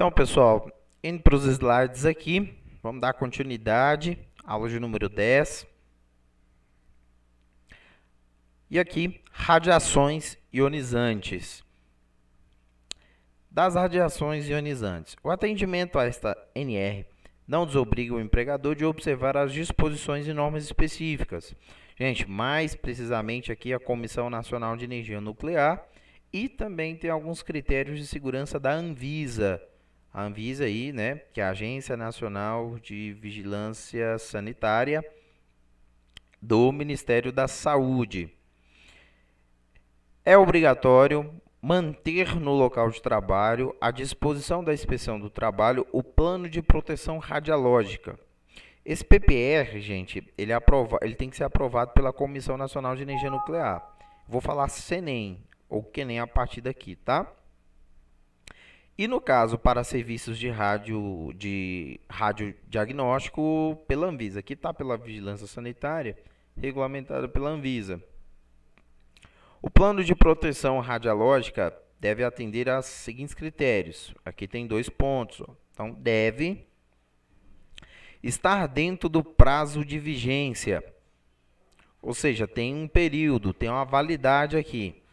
Então, pessoal, indo para os slides aqui, vamos dar continuidade, aula de número 10. E aqui, radiações ionizantes. Das radiações ionizantes. O atendimento a esta NR não desobriga o empregador de observar as disposições e normas específicas. Gente, mais precisamente aqui a Comissão Nacional de Energia Nuclear e também tem alguns critérios de segurança da Anvisa. A Anvisa aí, né, que é a Agência Nacional de Vigilância Sanitária do Ministério da Saúde. É obrigatório manter no local de trabalho, à disposição da inspeção do trabalho, o plano de proteção radiológica. Esse PPR, gente, ele tem que ser aprovado pela Comissão Nacional de Energia Nuclear. Vou falar CENEM, ou QNEM a partir daqui, tá? E no caso, para serviços de radiodiagnóstico pela Anvisa, aqui está pela Vigilância Sanitária, regulamentado pela Anvisa. O plano de proteção radiológica deve atender aos seguintes critérios. Aqui tem 2 pontos. Então, deve estar dentro do prazo de vigência. Ou seja, tem um período, tem uma validade aqui.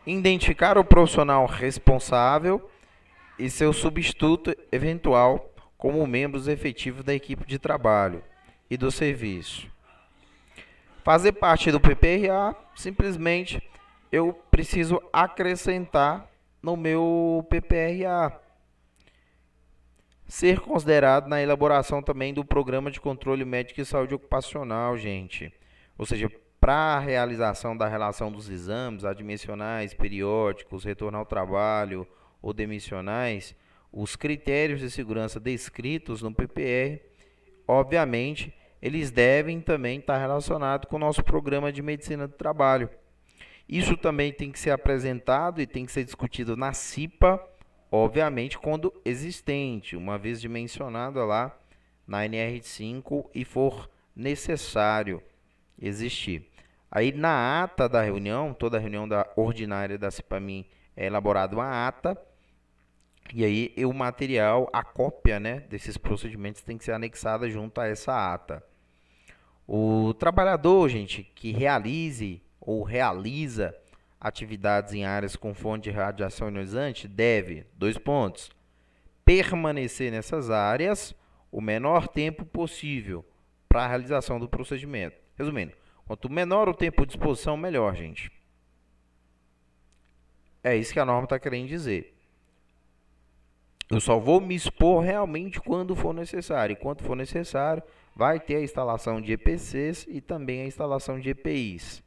Identificar o profissional responsável e seu substituto eventual como membros efetivos da equipe de trabalho e do serviço. Fazer parte do PPRA, simplesmente eu preciso acrescentar no meu PPRA. Ser considerado na elaboração também do Programa de Controle Médico e Saúde Ocupacional, gente. Ou seja, para a realização da relação dos exames admissionais, periódicos, retorno ao trabalho ou demissionais, os critérios de segurança descritos no PPR, obviamente, eles devem também estar relacionados com o nosso programa de medicina do trabalho. Isso também tem que ser apresentado e tem que ser discutido na CIPA, obviamente, quando existente, uma vez dimensionado lá na NR5 e for necessário existir. Aí na ata da reunião, toda reunião ordinária da CIPAMIN é elaborada uma ata, e aí o material, a cópia, né, desses procedimentos tem que ser anexada junto a essa ata. O trabalhador, gente, que realize ou realiza atividades em áreas com fonte de radiação ionizante deve, 2 pontos, permanecer nessas áreas o menor tempo possível para a realização do procedimento. Resumindo, quanto menor o tempo de exposição, melhor, gente. É isso que a norma está querendo dizer. Eu só vou me expor realmente quando for necessário. E quando for necessário, vai ter a instalação de EPCs e também a instalação de EPIs.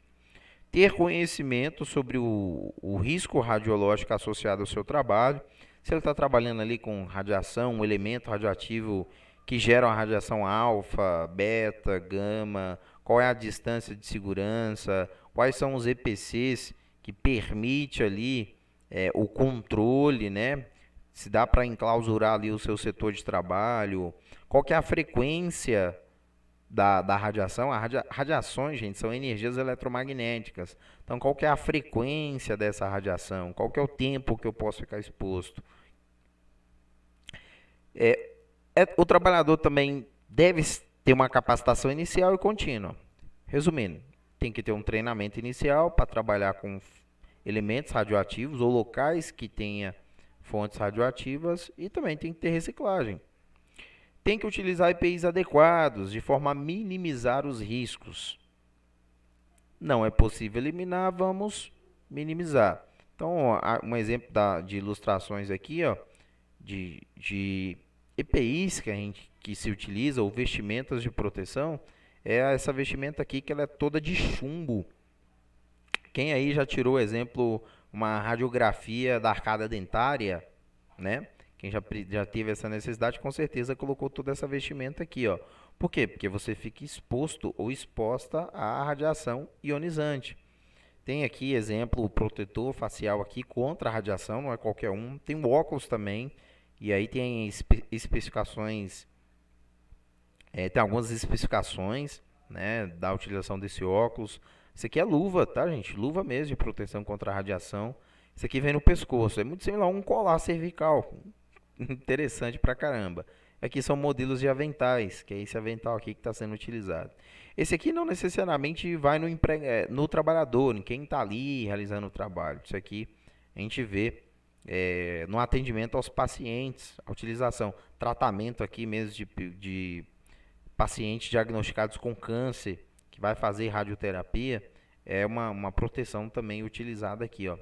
Ter conhecimento sobre o risco radiológico associado ao seu trabalho. Se ele está trabalhando ali com radiação, um elemento radioativo que gera uma radiação alfa, beta, gama, qual é a distância de segurança, quais são os EPCs que permite ali o controle, né? Se dá para enclausurar ali o seu setor de trabalho, qual que é a frequência da radiação. Radiações, gente, são energias eletromagnéticas. Então, qual que é a frequência dessa radiação? Qual que é o tempo que eu posso ficar exposto? O trabalhador também deve ter uma capacitação inicial e contínua. Resumindo, tem que ter um treinamento inicial para trabalhar com elementos radioativos ou locais que tenha fontes radioativas e também tem que ter reciclagem. Tem que utilizar EPIs adequados, de forma a minimizar os riscos. Não é possível eliminar, vamos minimizar. Então, um exemplo de ilustrações aqui, ó, de EPIs que se utiliza, ou vestimentas de proteção, é essa vestimenta aqui que ela é toda de chumbo. Quem aí já tirou, exemplo, uma radiografia da arcada dentária, né? Quem já teve essa necessidade, com certeza colocou toda essa vestimenta aqui, ó. Por quê? Porque você fica exposto ou exposta à radiação ionizante. Tem aqui, exemplo, o protetor facial aqui contra a radiação, não é qualquer um. Tem o óculos também, e aí tem especificações, tem algumas especificações, né, da utilização desse óculos. Isso aqui é luva, tá, gente? Luva mesmo de proteção contra a radiação. Isso aqui vem no pescoço. É muito similar a um colar cervical. interessante pra caramba. Aqui são modelos de aventais, que é esse avental aqui que está sendo utilizado. Esse aqui não necessariamente vai no trabalhador, em quem está ali realizando o trabalho. Isso aqui a gente vê no atendimento aos pacientes, a utilização, tratamento aqui mesmo de pacientes diagnosticados com câncer, que vai fazer radioterapia, é uma proteção também utilizada aqui, ó.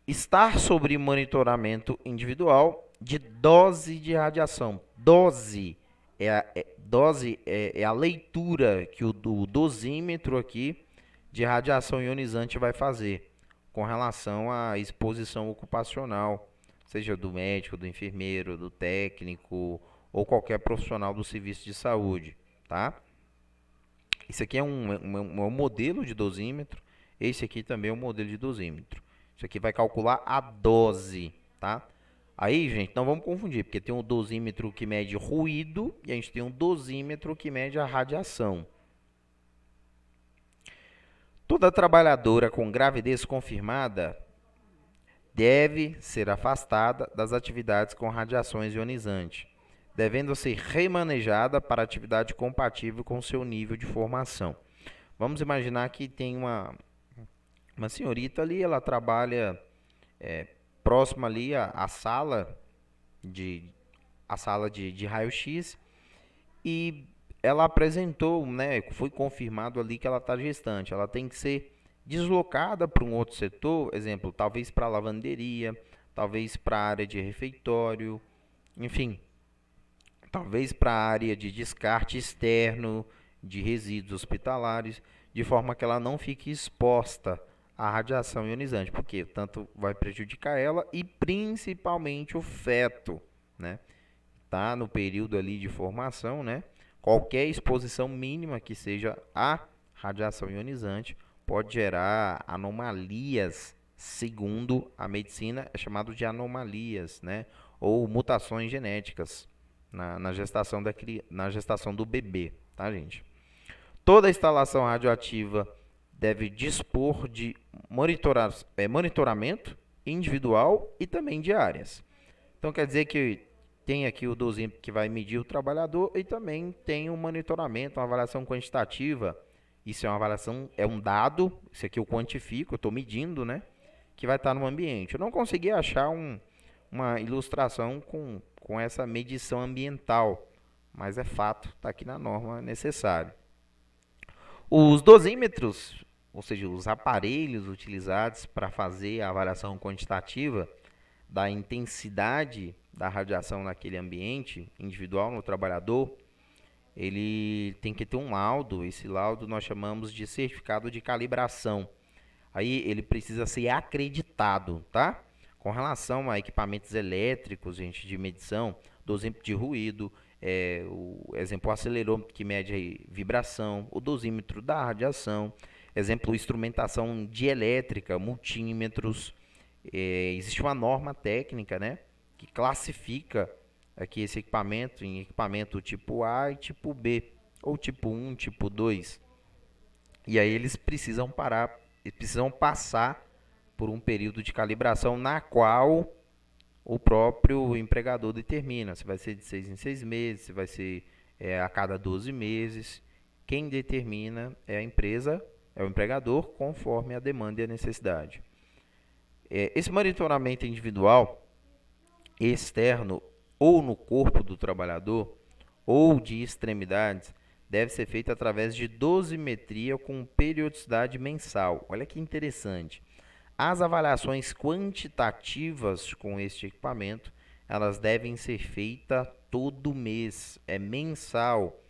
Estar sobre monitoramento individual de dose de radiação. Dose é a leitura que o dosímetro aqui de radiação ionizante vai fazer com relação à exposição ocupacional, seja do médico, do enfermeiro, do técnico ou qualquer profissional do serviço de saúde, tá? Isso aqui é um modelo de dosímetro. Esse aqui também é um modelo de dosímetro. Isso aqui vai calcular a dose, tá? Aí, gente, não vamos confundir, porque tem um dosímetro que mede ruído e a gente tem um dosímetro que mede a radiação. Toda trabalhadora com gravidez confirmada deve ser afastada das atividades com radiações ionizantes, devendo ser remanejada para atividade compatível com seu nível de formação. Vamos imaginar que tem uma senhorita ali, ela trabalha próxima ali à sala de raio-x e ela apresentou, né, foi confirmado ali que ela está gestante. Ela tem que ser deslocada para um outro setor, exemplo, talvez para a lavanderia, talvez para a área de refeitório, enfim, talvez para a área de descarte externo de resíduos hospitalares, de forma que ela não fique exposta à radiação ionizante, porque tanto vai prejudicar ela e principalmente o feto, né? Tá no período ali de formação, né? Qualquer exposição mínima que seja à radiação ionizante pode gerar anomalias, segundo a medicina, é chamado de anomalias, né? Ou mutações genéticas na gestação do bebê, tá, gente? Toda instalação radioativa deve dispor de monitoramento individual e também de áreas. Então, quer dizer que tem aqui o dosímetro que vai medir o trabalhador e também tem um monitoramento, uma avaliação quantitativa. Isso é uma avaliação, é um dado, isso aqui eu quantifico, eu estou medindo, né? Que vai estar no ambiente. Eu não consegui achar uma ilustração com essa medição ambiental, mas é fato, está aqui na norma, é necessário. Os dosímetros, ou seja, os aparelhos utilizados para fazer a avaliação quantitativa da intensidade da radiação naquele ambiente individual, no trabalhador, ele tem que ter um laudo. Esse laudo nós chamamos de certificado de calibração. Aí ele precisa ser acreditado, tá? Com relação a equipamentos elétricos, gente, de medição, dosímetro de ruído, o exemplo, o acelerômetro que mede a vibração, o dosímetro da radiação, exemplo, instrumentação dielétrica, multímetros. Existe uma norma técnica, né, que classifica aqui esse equipamento em equipamento tipo A e tipo B, ou tipo 1, tipo 2. E aí eles precisam passar por um período de calibração na qual o próprio empregador determina se vai ser de 6 em 6 meses, se vai ser a cada 12 meses. Quem determina é a empresa, é o empregador, conforme a demanda e a necessidade. Esse monitoramento individual, externo, ou no corpo do trabalhador, ou de extremidades, deve ser feito através de dosimetria com periodicidade mensal. Olha que interessante. As avaliações quantitativas com este equipamento, elas devem ser feitas todo mês, é mensal.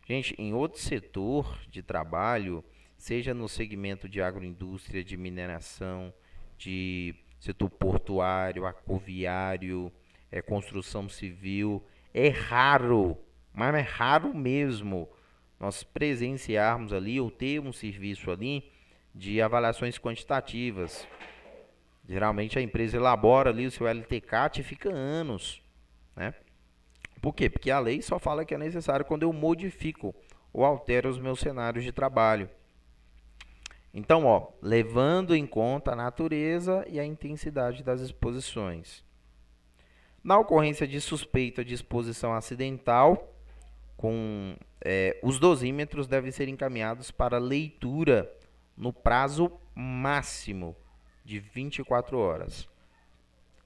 Gente, em outro setor de trabalho, seja no segmento de agroindústria, de mineração, de setor portuário, aquaviário, construção civil, é raro, mas é raro mesmo nós presenciarmos ali ou ter um serviço ali de avaliações quantitativas. Geralmente a empresa elabora ali o seu LTCAT e fica anos, né? Por quê? Porque a lei só fala que é necessário quando eu modifico ou altero os meus cenários de trabalho. Então, ó, levando em conta a natureza e a intensidade das exposições. Na ocorrência de suspeita de exposição acidental, os dosímetros devem ser encaminhados para leitura no prazo máximo de 24 horas.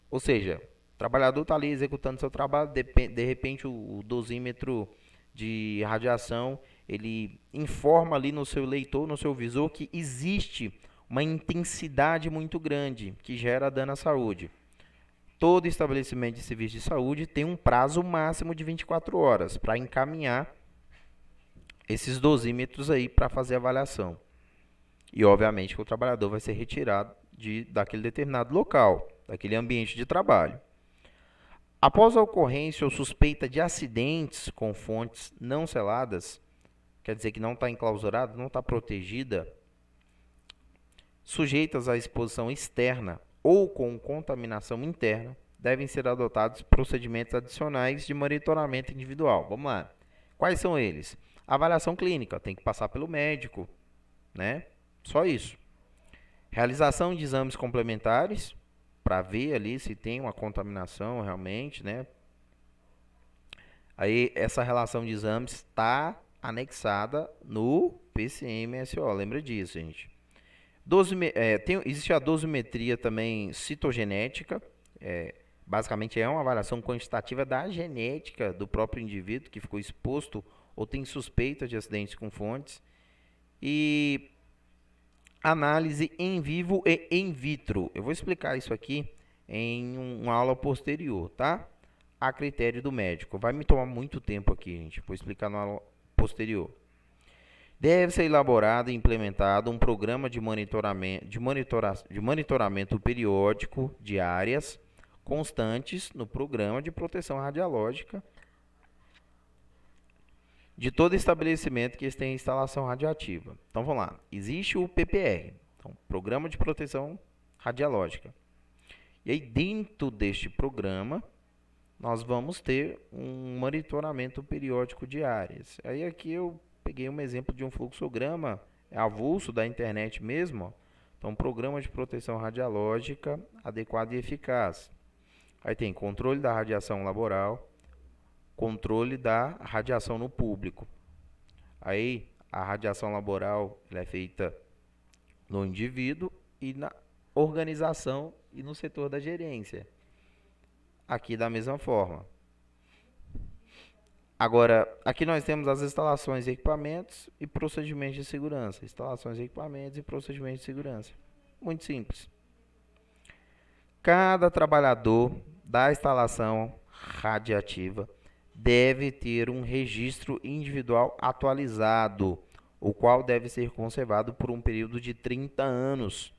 Ou seja, o trabalhador está ali executando seu trabalho, de repente o dosímetro de radiação, ele informa ali no seu leitor, no seu visor, que existe uma intensidade muito grande que gera dano à saúde. Todo estabelecimento de serviço de saúde tem um prazo máximo de 24 horas para encaminhar esses dosímetros aí para fazer a avaliação. E obviamente que o trabalhador vai ser retirado daquele determinado local, daquele ambiente de trabalho. Após a ocorrência ou suspeita de acidentes com fontes não seladas, quer dizer que não está enclausurada, não está protegida, sujeitas à exposição externa ou com contaminação interna, devem ser adotados procedimentos adicionais de monitoramento individual. Vamos lá. Quais são eles? Avaliação clínica, tem que passar pelo médico, né? Só isso. Realização de exames complementares, para ver ali se tem uma contaminação realmente, né? Aí essa relação de exames está anexada no PCM-SO, lembra disso, gente. Existe a dosimetria também citogenética, basicamente é uma avaliação quantitativa da genética do próprio indivíduo que ficou exposto ou tem suspeita de acidentes com fontes. E análise em vivo e in vitro. Eu vou explicar isso aqui em uma aula posterior, tá? A critério do médico. Vai me tomar muito tempo aqui, gente. Vou explicar na aula posterior. Deve ser elaborado e implementado um programa de monitoramento periódico de áreas constantes no programa de proteção radiológica de todo estabelecimento que tenha instalação radioativa. Então vamos lá. Existe o PPR, então, Programa de Proteção Radiológica. E aí dentro deste programa nós vamos ter um monitoramento periódico de áreas. Aí aqui eu peguei um exemplo de um fluxograma avulso da internet mesmo. Ó. Então, programa de proteção radiológica adequado e eficaz. Aí tem controle da radiação laboral, controle da radiação no público. Aí a radiação laboral ela é feita no indivíduo e na organização e no setor da gerência. Aqui da mesma forma. Agora, aqui nós temos as instalações, equipamentos e procedimentos de segurança. Instalações, equipamentos e procedimentos de segurança. Muito simples. Cada trabalhador da instalação radiativa deve ter um registro individual atualizado, o qual deve ser conservado por um período de 30 anos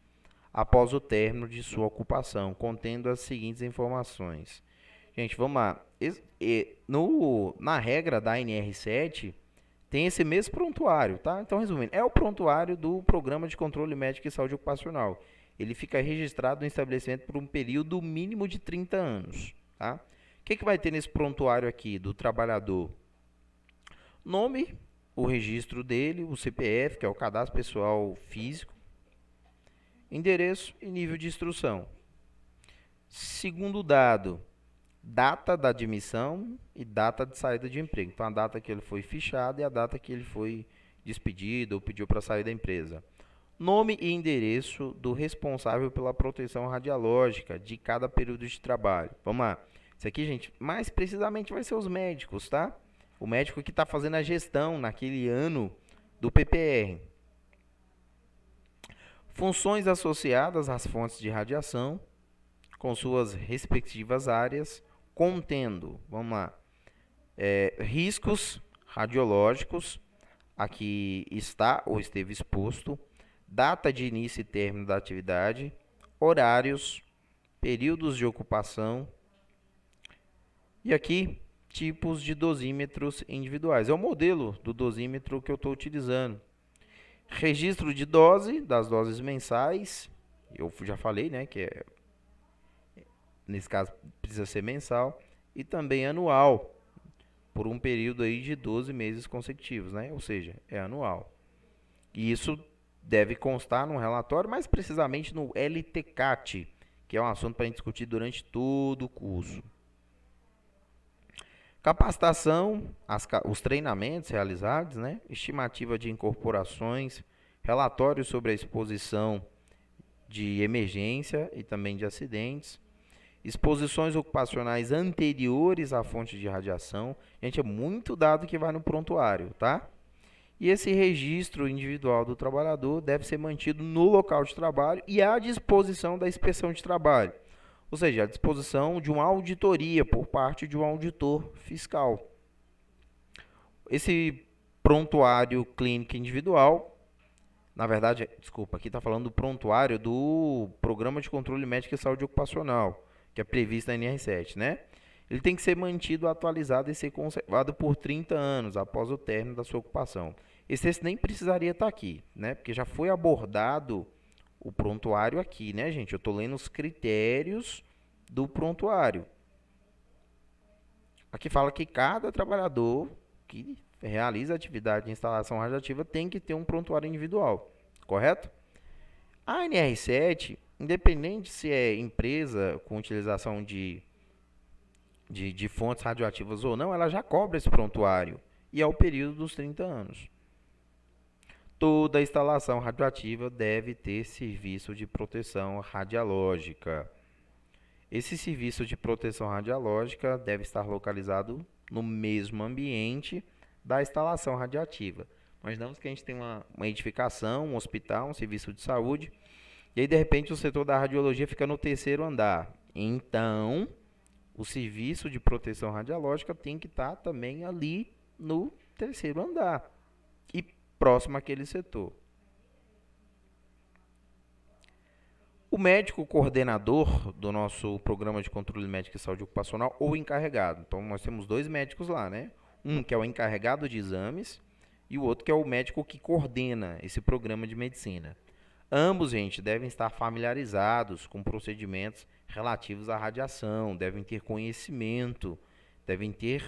após o término de sua ocupação, contendo as seguintes informações. Gente, vamos lá. Na regra da NR7, tem esse mesmo prontuário, tá? Então, resumindo, é o prontuário do Programa de Controle Médico e Saúde Ocupacional. Ele fica registrado no estabelecimento por um período mínimo de 30 anos, tá? O que vai ter nesse prontuário aqui do trabalhador? Nome, o registro dele, o CPF, que é o Cadastro Pessoal Físico, endereço e nível de instrução. Segundo dado, data da admissão e data de saída de emprego. Então, a data que ele foi fichado e a data que ele foi despedido ou pediu para sair da empresa. Nome e endereço do responsável pela proteção radiológica de cada período de trabalho. Vamos lá. Isso aqui, gente, mais precisamente vai ser os médicos, tá? O médico que está fazendo a gestão naquele ano do PPR. Funções associadas às fontes de radiação, com suas respectivas áreas, contendo, vamos lá, riscos radiológicos, a que está ou esteve exposto, data de início e término da atividade, horários, períodos de ocupação, e aqui, tipos de dosímetros individuais. É o modelo do dosímetro que eu estou utilizando. Registro de dose, das doses mensais, eu já falei, né, que nesse caso precisa ser mensal, e também anual, por um período aí de 12 meses consecutivos, né? Ou seja, é anual. E isso deve constar no relatório, mais precisamente no LTCAT, que é um assunto para a gente discutir durante todo o curso. Capacitação, os treinamentos realizados, né? Estimativa de incorporações, relatórios sobre a exposição de emergência e também de acidentes, exposições ocupacionais anteriores à fonte de radiação. Gente, é muito dado que vai no prontuário, tá? E esse registro individual do trabalhador deve ser mantido no local de trabalho e à disposição da inspeção de trabalho, ou seja, à disposição de uma auditoria por parte de um auditor fiscal. Esse prontuário clínico individual, na verdade, desculpa, aqui está falando do prontuário do Programa de Controle Médico e Saúde Ocupacional, que é previsto na NR7, né? Ele tem que ser mantido atualizado e ser conservado por 30 anos após o término da sua ocupação. Esse texto nem precisaria estar aqui, né? Porque já foi abordado o prontuário aqui, né, gente? Eu estou lendo os critérios do prontuário. Aqui fala que cada trabalhador que realiza atividade de instalação radiativa tem que ter um prontuário individual, correto? A NR7, independente se é empresa com utilização de fontes radioativas ou não, ela já cobra esse prontuário e é o período dos 30 anos. Toda instalação radioativa deve ter serviço de proteção radiológica. Esse serviço de proteção radiológica deve estar localizado no mesmo ambiente da instalação radioativa. Imaginamos que a gente tem uma edificação, um hospital, um serviço de saúde, e aí de repente o setor da radiologia fica no terceiro andar. Então, o serviço de proteção radiológica tem que estar também ali no terceiro andar e próximo àquele setor. O médico coordenador do nosso programa de controle médico e saúde ocupacional ou encarregado. Então, nós temos dois médicos lá, né? Um que é o encarregado de exames e o outro que é o médico que coordena esse programa de medicina. Ambos, gente, devem estar familiarizados com procedimentos relativos à radiação, devem ter conhecimento, devem ter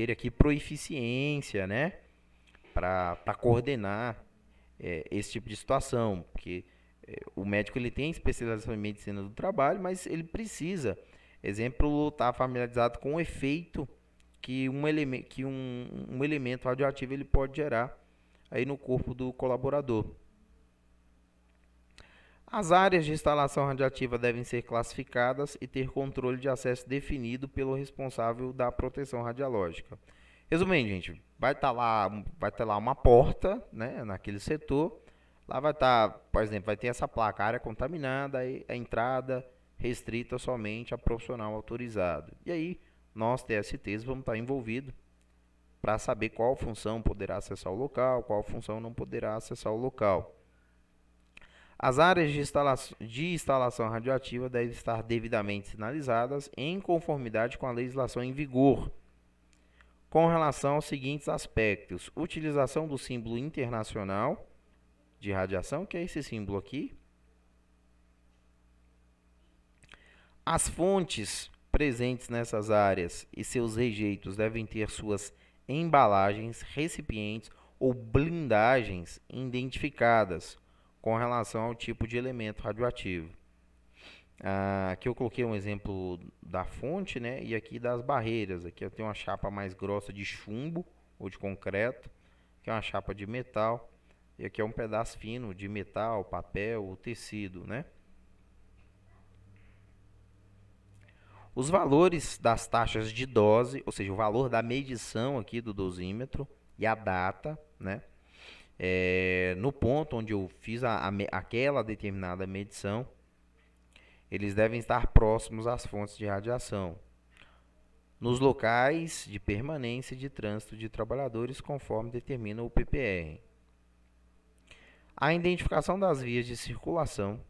aqui proeficiência, né? Para coordenar esse tipo de situação, porque o médico ele tem especialização em medicina do trabalho, mas ele precisa, exemplo, estar familiarizado com o efeito que um elemento radioativo ele pode gerar aí no corpo do colaborador. As áreas de instalação radioativa devem ser classificadas e ter controle de acesso definido pelo responsável da proteção radiológica. Resumindo, gente, vai ter lá uma porta, né, naquele setor. Lá vai estar, por exemplo, vai ter essa placa, área contaminada, e a entrada restrita somente a profissional autorizado. E aí, nós, TSTs, vamos estar envolvidos para saber qual função poderá acessar o local, qual função não poderá acessar o local. As áreas de instalação radioativa devem estar devidamente sinalizadas em conformidade com a legislação em vigor, com relação aos seguintes aspectos: utilização do símbolo internacional de radiação, que é esse símbolo aqui. As fontes presentes nessas áreas e seus rejeitos devem ter suas embalagens, recipientes ou blindagens identificadas com relação ao tipo de elemento radioativo. Aqui eu coloquei um exemplo da fonte, né? E aqui das barreiras. Aqui eu tenho uma chapa mais grossa de chumbo ou de concreto, que é uma chapa de metal. E aqui é um pedaço fino de metal, papel ou tecido, né? Os valores das taxas de dose, ou seja, o valor da medição aqui do dosímetro e a data, né? No ponto onde eu fiz aquela determinada medição, eles devem estar próximos às fontes de radiação, nos locais de permanência e de trânsito de trabalhadores, conforme determina o PPR. A identificação das vias de circulação,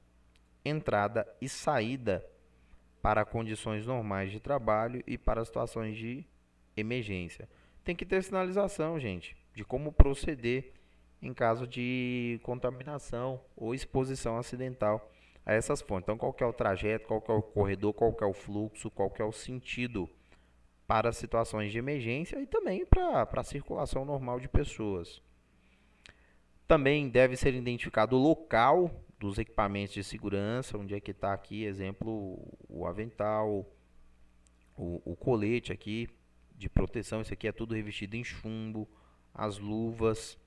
entrada e saída para condições normais de trabalho e para situações de emergência. Tem que ter sinalização, gente, de como proceder em caso de contaminação ou exposição acidental a essas fontes. Então, qual que é o trajeto, qual que é o corredor, qual que é o fluxo, qual que é o sentido para situações de emergência e também para a circulação normal de pessoas. Também deve ser identificado o local dos equipamentos de segurança, onde é que está aqui, exemplo, o avental, o colete aqui de proteção, isso aqui é tudo revestido em chumbo, as luvas.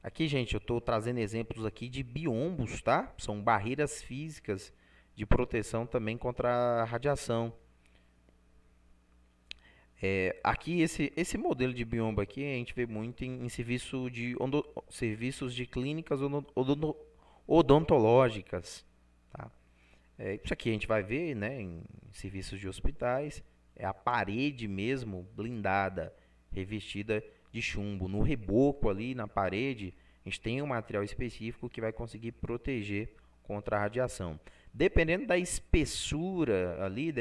Aqui, gente, eu estou trazendo exemplos aqui de biombos, tá? São barreiras físicas de proteção também contra a radiação. Aqui, esse modelo de biombo aqui, a gente vê muito em serviços de clínicas odontológicas, tá? Isso aqui a gente vai ver, né, em serviços de hospitais. É a parede mesmo, blindada, revestida de chumbo. No reboco ali, na parede, a gente tem um material específico que vai conseguir proteger contra a radiação. Dependendo da espessura ali,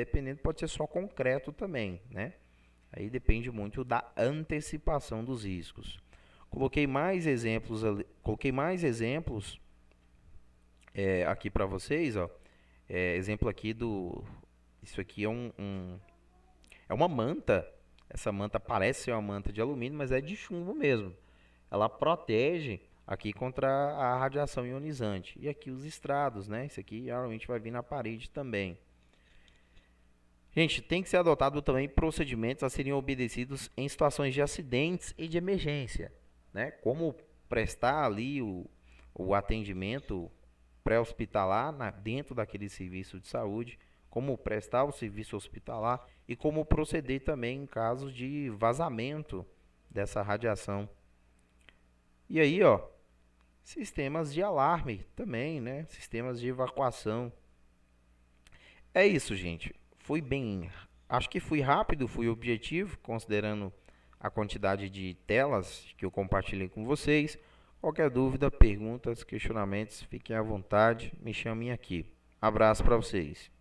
pode ser só concreto também, né? Aí depende muito da antecipação dos riscos. Coloquei mais exemplos aqui para vocês, ó. Exemplo aqui isso aqui é uma manta. Essa manta parece ser uma manta de alumínio, mas é de chumbo mesmo. Ela protege aqui contra a radiação ionizante. E aqui os estrados, né? Isso aqui geralmente vai vir na parede também. Gente, tem que ser adotado também procedimentos a serem obedecidos em situações de acidentes e de emergência, né? Como prestar ali o atendimento pré-hospitalar dentro daquele serviço de saúde, como prestar o serviço hospitalar e como proceder também em caso de vazamento dessa radiação. E aí, ó, sistemas de alarme também, né? Sistemas de evacuação. É isso, gente. Acho que fui rápido, fui objetivo, considerando a quantidade de telas que eu compartilhei com vocês. Qualquer dúvida, perguntas, questionamentos, fiquem à vontade, me chamem aqui. Abraço para vocês.